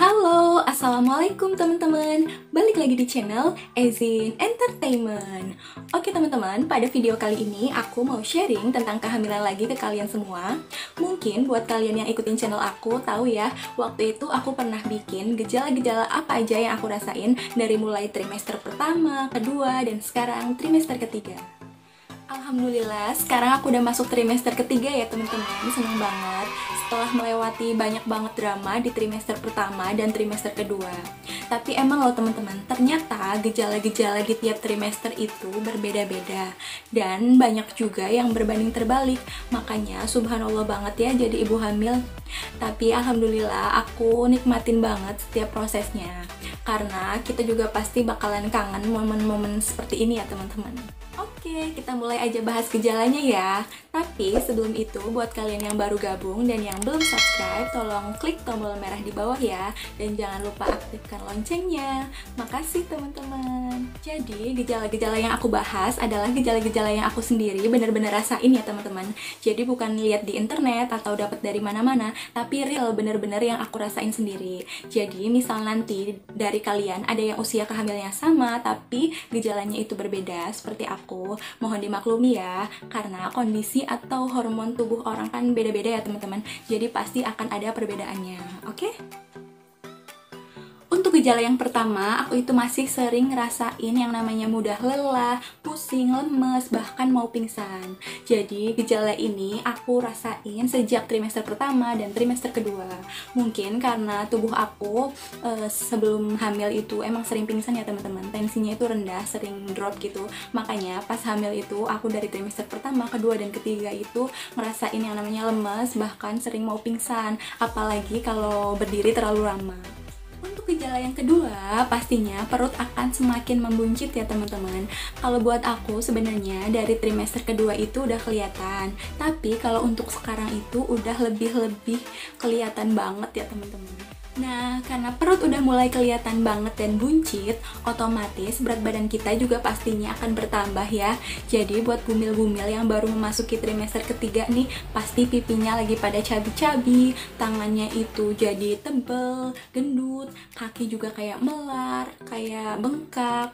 Halo, assalamualaikum teman-teman. Balik lagi di channel Ezin Entertainment. Oke teman-teman, pada video kali ini aku mau sharing tentang kehamilan lagi ke kalian semua. Mungkin buat kalian yang ikutin channel aku tahu ya, waktu itu aku pernah bikin gejala-gejala apa aja yang aku rasain dari mulai trimester pertama, kedua, dan sekarang trimester ketiga. Alhamdulillah, sekarang aku udah masuk trimester ketiga ya teman-teman. Seneng banget setelah melewati banyak banget drama di trimester pertama dan trimester kedua. Tapi emang loh teman-teman, ternyata gejala-gejala di tiap trimester itu berbeda-beda. Dan banyak juga yang berbanding terbalik. Makanya subhanallah banget ya jadi ibu hamil. Tapi alhamdulillah aku nikmatin banget setiap prosesnya. Karena kita juga pasti bakalan kangen momen-momen seperti ini ya teman-teman. Oke, kita mulai aja bahas gejalanya ya. Tapi sebelum itu, buat kalian yang baru gabung dan yang belum subscribe, tolong klik tombol merah di bawah ya. Dan jangan lupa aktifkan loncengnya. Makasih teman-teman. Jadi, gejala-gejala yang aku bahas adalah gejala-gejala yang aku sendiri bener-bener rasain ya teman-teman. Jadi bukan lihat di internet atau dapat dari mana-mana, tapi real bener-bener yang aku rasain sendiri. Jadi, misal nanti dari kalian ada yang usia kehamilannya sama, tapi gejalanya itu berbeda seperti aku, mohon dimaklumi ya, karena kondisi atau hormon tubuh orang kan beda-beda ya teman-teman, jadi pasti akan ada perbedaannya, oke? Untuk gejala yang pertama, aku itu masih sering ngerasain yang namanya mudah lelah, pusing, lemes, bahkan mau pingsan. Jadi gejala ini aku rasain sejak trimester pertama dan trimester kedua. Mungkin karena tubuh aku sebelum hamil itu emang sering pingsan ya teman-teman. Tensinya itu rendah, sering drop gitu. Makanya pas hamil itu aku dari trimester pertama, kedua, dan ketiga itu ngerasain yang namanya lemes, bahkan sering mau pingsan. Apalagi kalau berdiri terlalu lama. Untuk gejala yang kedua, pastinya perut akan semakin membuncit ya teman-teman. Kalau buat aku sebenarnya dari trimester kedua itu udah kelihatan. Tapi kalau untuk sekarang itu udah lebih kelihatan banget ya teman-teman. Nah, karena perut udah mulai kelihatan banget dan buncit, otomatis berat badan kita juga pastinya akan bertambah ya. Jadi buat bumil-bumil yang baru memasuki trimester ketiga nih, pasti pipinya lagi pada cabi-cabi, tangannya itu jadi tebel, gendut, kaki juga kayak melar, kayak bengkak,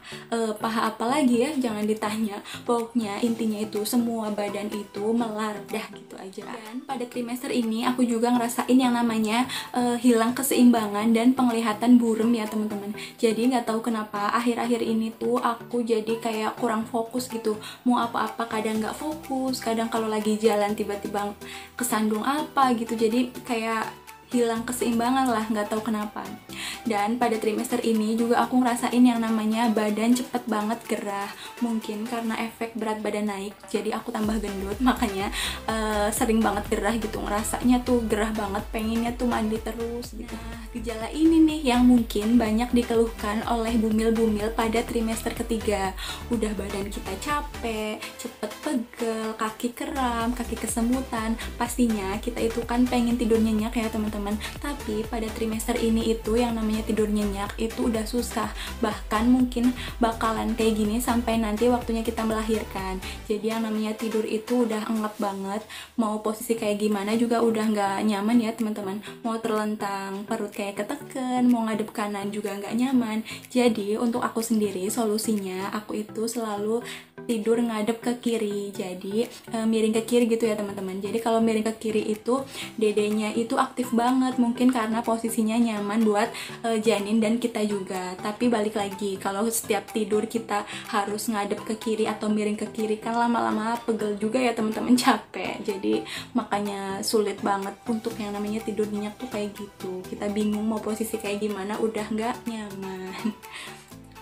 paha apa lagi ya, jangan ditanya. Pokoknya intinya itu semua badan itu melar, dah gitu aja. Dan pada trimester ini aku juga ngerasain yang namanya hilang keseimbangan dan penglihatan burem ya teman-teman. Jadi nggak tahu kenapa akhir-akhir ini tuh aku jadi kayak kurang fokus gitu. Mau apa-apa kadang nggak fokus, kadang kalau lagi jalan tiba-tiba kesandung apa gitu. Jadi kayak hilang keseimbangan lah, nggak tahu kenapa. Dan pada trimester ini juga aku ngerasain yang namanya badan cepet banget gerah. Mungkin karena efek berat badan naik, jadi aku tambah gendut, makanya sering banget gerah gitu. Ngerasanya tuh gerah banget, pengennya tuh mandi terus gitu. Nah, gejala ini nih yang mungkin banyak dikeluhkan oleh bumil-bumil pada trimester ketiga. Udah badan kita capek, cepet pegel, kaki kram, kaki kesemutan. Pastinya kita itu kan pengen tidur nyenyak ya teman-teman. Tapi pada trimester ini itu yang namanya tidur nyenyak itu udah susah, bahkan mungkin bakalan kayak gini sampai nanti waktunya kita melahirkan. Jadi yang namanya tidur itu udah engap banget, mau posisi kayak gimana juga udah nggak nyaman ya teman-teman. Mau terlentang, perut kayak keteken, mau ngadep kanan juga nggak nyaman. Jadi untuk aku sendiri solusinya aku itu selalu tidur ngadep ke kiri, jadi miring ke kiri gitu ya teman-teman. Jadi kalau miring ke kiri itu dedenya itu aktif banget, mungkin karena posisinya nyaman buat janin dan kita juga. Tapi balik lagi, kalau setiap tidur kita harus ngadep ke kiri atau miring ke kiri kan lama-lama pegel juga ya teman-teman, capek. Jadi makanya sulit banget untuk yang namanya tidur nyenyak tuh kayak gitu. Kita bingung mau posisi kayak gimana, udah nggak nyaman.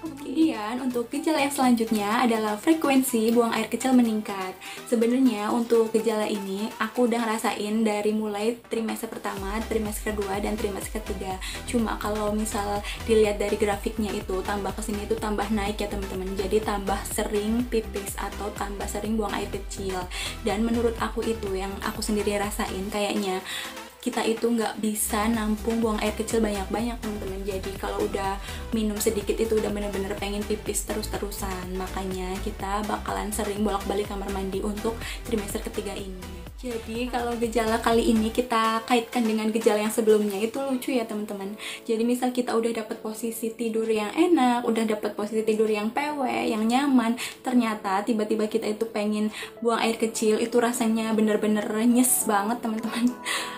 Kemudian untuk gejala yang selanjutnya adalah frekuensi buang air kecil meningkat. Sebenarnya untuk gejala ini aku udah ngerasain dari mulai trimester pertama, trimester kedua, dan trimester ketiga. Cuma kalau misal dilihat dari grafiknya itu tambah kesini itu tambah naik ya teman-teman. Jadi tambah sering pipis atau tambah sering buang air kecil. Dan menurut aku itu yang aku sendiri rasain kayaknya kita itu nggak bisa nampung buang air kecil banyak-banyak teman-teman. Jadi kalau udah minum sedikit itu udah bener-bener pengen pipis terus-terusan. Makanya kita bakalan sering bolak-balik kamar mandi untuk trimester ketiga ini. Jadi kalau gejala kali ini kita kaitkan dengan gejala yang sebelumnya, itu lucu ya teman-teman. Jadi misal kita udah dapat posisi tidur yang enak, udah dapat posisi tidur yang PW, yang nyaman, ternyata tiba-tiba kita itu pengen buang air kecil, itu rasanya bener-bener nyes banget teman-teman.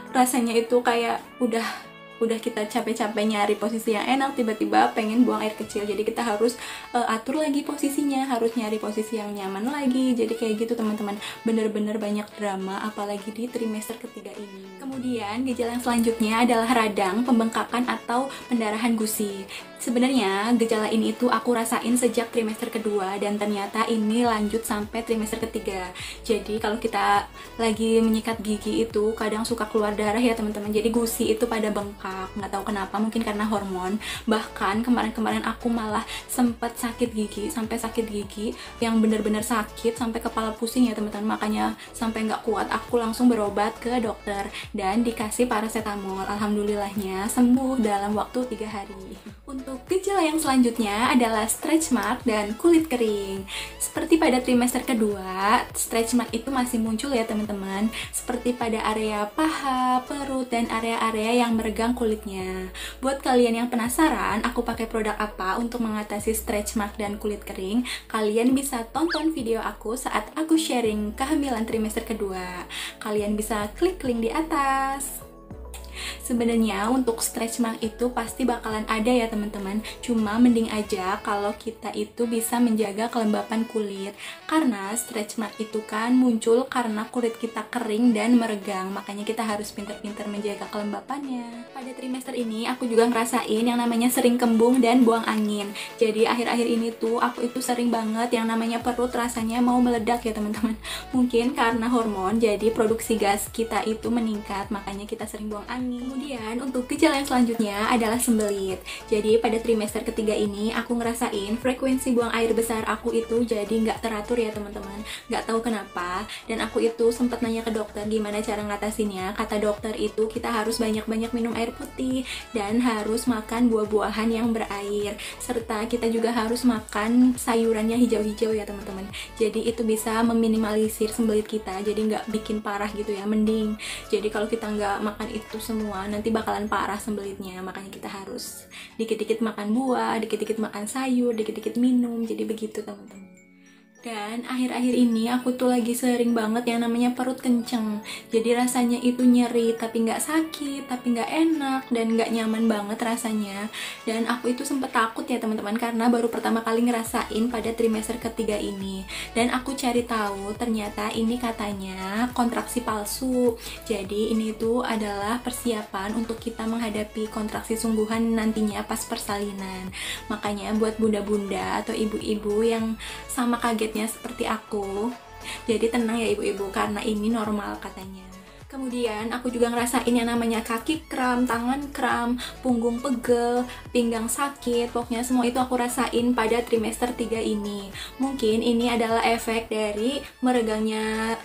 Rasanya itu kayak udah kita capek-capek nyari posisi yang enak, tiba-tiba pengen buang air kecil. Jadi kita harus atur lagi posisinya, harus nyari posisi yang nyaman lagi. Jadi kayak gitu teman-teman, bener-bener banyak drama apalagi di trimester ketiga ini. Kemudian gejala yang selanjutnya adalah radang, pembengkakan atau pendarahan gusi. Sebenarnya gejala ini itu aku rasain sejak trimester kedua dan ternyata ini lanjut sampai trimester ketiga. Jadi kalau kita lagi menyikat gigi itu kadang suka keluar darah ya teman-teman. Jadi gusi itu pada bengkak, nggak tahu kenapa, mungkin karena hormon. Bahkan kemarin-kemarin aku malah sempet sakit gigi, sampai sakit gigi yang bener-bener sakit sampai kepala pusing ya teman-teman. Makanya sampai nggak kuat aku langsung berobat ke dokter dan dikasih paracetamol. Alhamdulillahnya sembuh dalam waktu 3 hari. Untuk gejala yang selanjutnya adalah stretch mark dan kulit kering. Seperti pada trimester kedua, stretch mark itu masih muncul ya teman-teman, seperti pada area paha, perut, dan area-area yang meregang kulitnya. Buat kalian yang penasaran aku pakai produk apa untuk mengatasi stretch mark dan kulit kering, kalian bisa tonton video aku saat aku sharing kehamilan trimester kedua. Kalian bisa klik link di atas. Sebenarnya untuk stretch mark itu pasti bakalan ada ya teman-teman. Cuma mending aja kalau kita itu bisa menjaga kelembapan kulit. Karena stretch mark itu kan muncul karena kulit kita kering dan meregang. Makanya kita harus pintar-pintar menjaga kelembapannya. Pada trimester ini aku juga ngerasain yang namanya sering kembung dan buang angin. Jadi akhir-akhir ini tuh aku itu sering banget yang namanya perut rasanya mau meledak ya teman-teman. Mungkin karena hormon, jadi produksi gas kita itu meningkat. Makanya kita sering buang angin. Kemudian untuk gejala yang selanjutnya adalah sembelit. Jadi pada trimester ketiga ini aku ngerasain frekuensi buang air besar aku itu jadi nggak teratur ya teman-teman. Nggak tahu kenapa. Dan aku itu sempat nanya ke dokter gimana cara ngatasinnya. Kata dokter itu kita harus banyak-banyak minum air putih dan harus makan buah-buahan yang berair. Serta kita juga harus makan sayurannya hijau-hijau ya teman-teman. Jadi itu bisa meminimalisir sembelit kita. Jadi nggak bikin parah gitu ya. Mending. Jadi kalau kita nggak makan itu semua nanti bakalan parah sembelitnya. Makanya kita harus dikit-dikit makan buah, dikit-dikit makan sayur, dikit-dikit minum. Jadi begitu teman-teman. Dan akhir-akhir ini aku tuh lagi sering banget yang namanya perut kenceng. Jadi rasanya itu nyeri tapi nggak sakit, tapi nggak enak dan nggak nyaman banget rasanya. Dan aku itu sempet takut ya teman-teman karena baru pertama kali ngerasain pada trimester ketiga ini. Dan aku cari tahu ternyata ini katanya kontraksi palsu. Jadi ini tuh adalah persiapan untuk kita menghadapi kontraksi sungguhan nantinya pas persalinan. Makanya buat bunda-bunda atau ibu-ibu yang sama kaget seperti aku, jadi tenang ya ibu-ibu karena ini normal katanya. Kemudian aku juga ngerasain yang namanya kaki kram, tangan kram, punggung pegel, pinggang sakit. Pokoknya semua itu aku rasain pada trimester 3 ini. Mungkin ini adalah efek dari meregangnya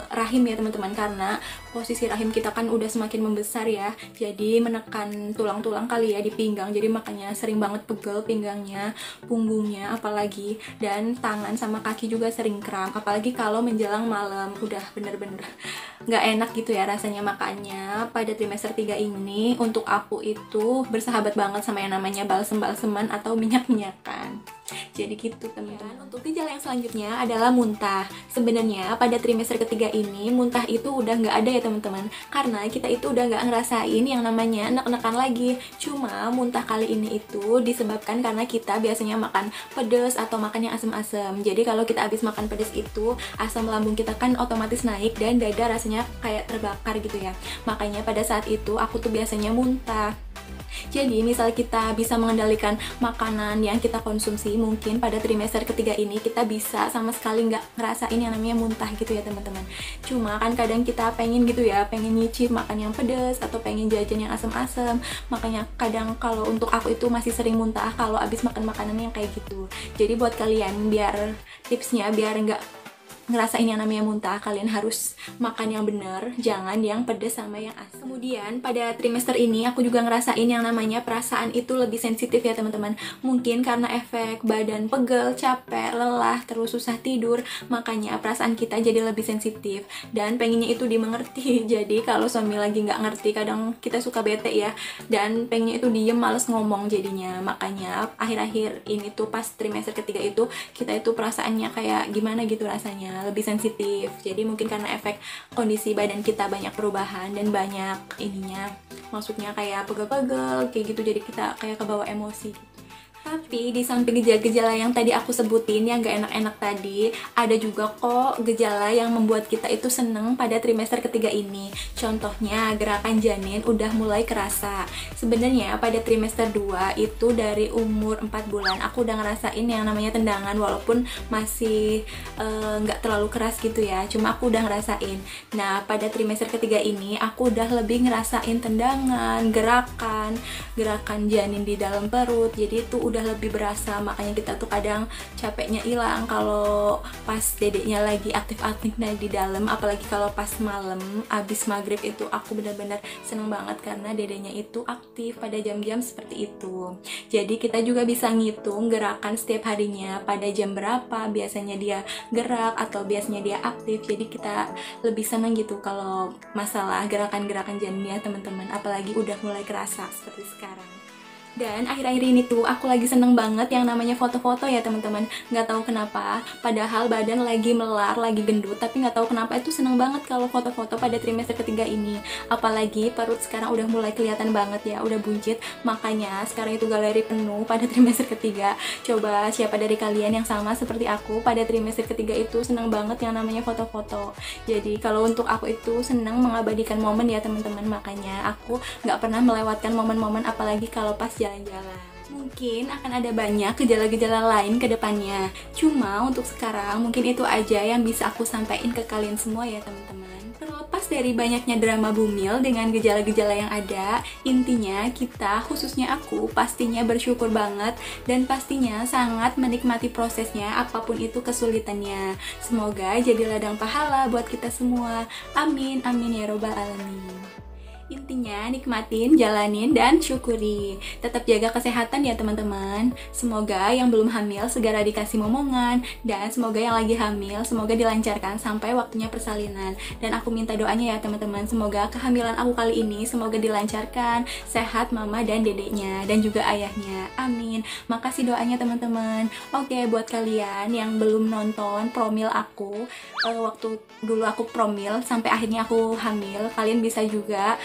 rahim ya teman-teman. Karena posisi rahim kita kan udah semakin membesar ya. Jadi menekan tulang-tulang kali ya di pinggang. Jadi makanya sering banget pegel pinggangnya, punggungnya apalagi. Dan tangan sama kaki juga sering kram. Apalagi kalau menjelang malam. Udah bener-bener nggak enak gitu ya rasanya. Makanya pada trimester 3 ini untuk aku itu bersahabat banget sama yang namanya balsem-balseman atau minyak-minyakan. Jadi gitu teman-teman. Untuk gejala yang selanjutnya adalah muntah. Sebenarnya pada trimester ketiga ini muntah itu udah nggak ada ya teman-teman, karena kita itu udah nggak ngerasain yang namanya enek-enekan lagi. Cuma muntah kali ini itu disebabkan karena kita biasanya makan pedas atau makan yang asam-asam. Jadi kalau kita habis makan pedas itu asam lambung kita kan otomatis naik dan dada rasanya kayak terbakar gitu ya. Makanya pada saat itu aku tuh biasanya muntah. Jadi misal kita bisa mengendalikan makanan yang kita konsumsi, mungkin pada trimester ketiga ini kita bisa sama sekali nggak ngerasain yang namanya muntah gitu ya teman-teman. Cuma kan kadang kita pengen gitu ya, pengen nyicip makan yang pedas atau pengen jajan yang asam-asam. Makanya kadang kalau untuk aku itu masih sering muntah kalau abis makan makanan yang kayak gitu. Jadi buat kalian biar tipsnya biar nggak ngerasain yang namanya muntah, kalian harus makan yang benar, jangan yang pedas sama yang asam. Kemudian pada trimester ini aku juga ngerasain yang namanya perasaan itu lebih sensitif ya teman-teman. Mungkin karena efek badan pegel, capek, lelah, terus susah tidur, makanya perasaan kita jadi lebih sensitif dan pengennya itu dimengerti. Jadi kalau suami lagi nggak ngerti, kadang kita suka bete ya, dan pengennya itu diem, males ngomong jadinya. Makanya akhir-akhir ini tuh pas trimester ketiga itu kita itu perasaannya kayak gimana gitu, rasanya lebih sensitif. Jadi mungkin karena efek kondisi badan kita banyak perubahan dan banyak ininya, maksudnya kayak pegel-pegel kayak gitu, jadi kita kayak kebawa emosi gitu. Tapi di samping gejala-gejala yang tadi aku sebutin yang gak enak-enak tadi, ada juga kok gejala yang membuat kita itu seneng pada trimester ketiga ini. Contohnya gerakan janin udah mulai kerasa. Sebenarnya pada trimester 2 itu dari umur 4 bulan aku udah ngerasain yang namanya tendangan, walaupun masih gak terlalu keras gitu ya, cuma aku udah ngerasain. Nah pada trimester ketiga ini aku udah lebih ngerasain tendangan, gerakan janin di dalam perut, jadi itu udah lebih berasa. Makanya kita tuh kadang capeknya hilang kalau pas dedeknya lagi aktif-aktifnya di dalam, apalagi kalau pas malam abis maghrib itu aku benar-benar seneng banget karena dedeknya itu aktif pada jam-jam seperti itu. Jadi kita juga bisa ngitung gerakan setiap harinya pada jam berapa biasanya dia gerak atau biasanya dia aktif, jadi kita lebih seneng gitu kalau masalah gerakan-gerakan janinnya teman-teman, apalagi udah mulai kerasa seperti sekarang. Dan akhir-akhir ini tuh aku lagi seneng banget yang namanya foto-foto ya teman-teman. Nggak tahu kenapa, padahal badan lagi melar, lagi gendut, tapi nggak tahu kenapa itu seneng banget kalau foto-foto pada trimester ketiga ini. Apalagi perut sekarang udah mulai kelihatan banget ya, udah buncit. Makanya sekarang itu galeri penuh pada trimester ketiga. Coba siapa dari kalian yang sama seperti aku pada trimester ketiga itu seneng banget yang namanya foto-foto. Jadi kalau untuk aku itu seneng mengabadikan momen ya teman-teman. Makanya aku nggak pernah melewatkan momen-momen, apalagi kalau pas jalan-jalan. Mungkin akan ada banyak gejala-gejala lain ke depannya. Cuma untuk sekarang mungkin itu aja yang bisa aku sampaikan ke kalian semua ya teman-teman. Terlepas dari banyaknya drama bumil dengan gejala-gejala yang ada, intinya kita, khususnya aku, pastinya bersyukur banget dan pastinya sangat menikmati prosesnya apapun itu kesulitannya. Semoga jadi ladang pahala buat kita semua. Amin, amin ya robbal alamin. Intinya nikmatin, jalanin, dan syukuri. Tetap jaga kesehatan ya teman-teman. Semoga yang belum hamil segera dikasih momongan, dan semoga yang lagi hamil semoga dilancarkan sampai waktunya persalinan. Dan aku minta doanya ya teman-teman, semoga kehamilan aku kali ini semoga dilancarkan, sehat mama dan dedeknya dan juga ayahnya. Amin. Makasih doanya teman-teman. Oke, buat kalian yang belum nonton promil aku waktu dulu aku promil sampai akhirnya aku hamil, kalian bisa juga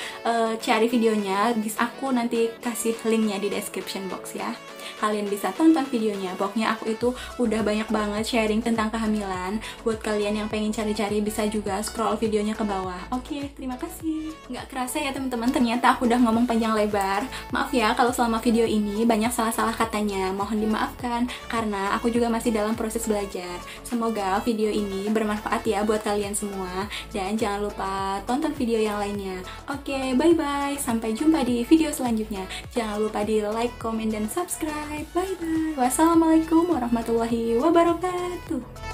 cari videonya, aku nanti kasih linknya di description box ya. Kalian bisa tonton videonya. Pokoknya aku itu udah banyak banget sharing tentang kehamilan. Buat kalian yang pengen cari-cari bisa juga scroll videonya ke bawah. Oke, terima kasih. Nggak kerasa ya teman-teman, ternyata aku udah ngomong panjang lebar. Maaf ya kalau selama video ini banyak salah-salah katanya. Mohon dimaafkan karena aku juga masih dalam proses belajar. Semoga video ini bermanfaat ya buat kalian semua. Dan jangan lupa tonton video yang lainnya. Oke, bye-bye. Sampai jumpa di video selanjutnya. Jangan lupa di like, comment, dan subscribe. Bye-bye. Wassalamualaikum warahmatullahi wabarakatuh.